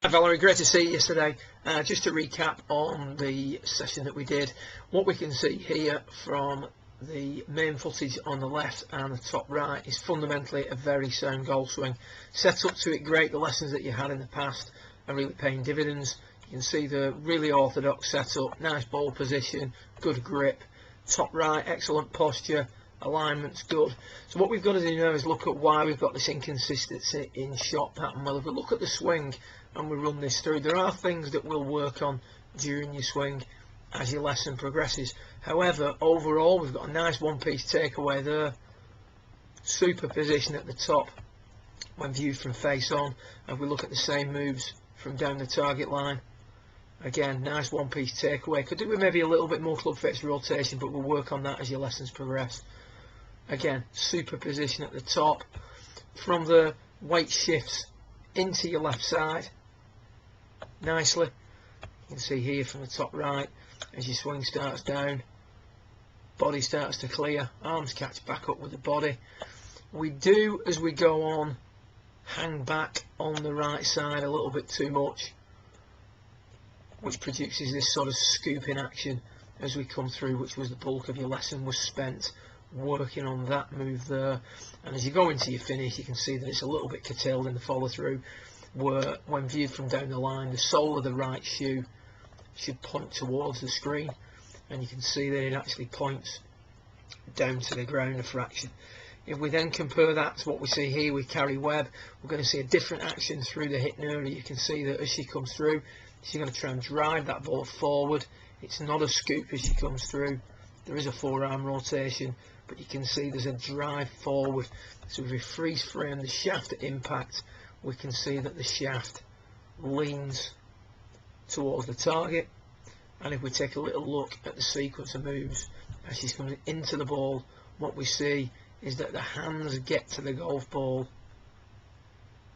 Hi Valerie, great to see you yesterday. Just to recap on the session that we did, what we can see here from the main footage on the left and the top right is fundamentally a very sound golf swing. Set up to it great, the lessons that you had in the past are really paying dividends. You can see the really orthodox setup, nice ball position, good grip, top right, excellent posture, alignment's good. So what we've got to do now is look at why we've got this inconsistency in shot pattern. Well, if we look at the swing and we run this through, there are things that we'll work on during your swing as your lesson progresses. However, overall we've got a nice one-piece takeaway there, super position at the top when viewed from face on, and we look at the same moves from down the target line. Again, nice one-piece takeaway. Could do with maybe a little bit more club face rotation, but we'll work on that as your lessons progress. Again, super position at the top. From the weight shifts into your left side nicely. You can see here from the top right, as your swing starts down, body starts to clear, arms catch back up with the body. We do, as we go on, hang back on the right side a little bit too much, which produces this sort of scooping action as we come through, which was the bulk of your lesson was spent working on that move there. And as you go into your finish, you can see that it's a little bit curtailed in the follow through, where when viewed from down the line, the sole of the right shoe should point towards the screen, and you can see that it actually points down to the ground a fraction. If we then compare that to what we see here with Carrie Webb, we're going to see a different action through the hip area. You can see that as she comes through, she's going to try and drive that ball forward. It's not a scoop as she comes through. There is a forearm rotation, but you can see there's a drive forward. So if we freeze frame the shaft at impact, we can see that the shaft leans towards the target. And if we take a little look at the sequence of moves as she's coming into the ball, what we see is that the hands get to the golf ball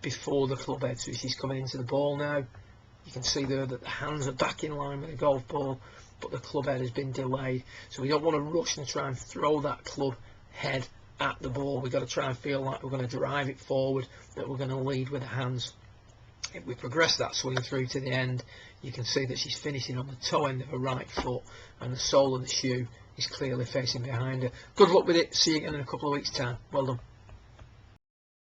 before the club head. So as she's coming into the ball now, you can see there that the hands are back in line with the golf ball, but the club head has been delayed. So we don't want to rush and try and throw that club head at the ball. We've got to try and feel like we're going to drive it forward, that we're going to lead with the hands. If we progress that swing through to the end, you can see that she's finishing on the toe end of her right foot, and the sole of the shoe is clearly facing behind her. Good luck with it. See you again in a couple of weeks' time. Well done.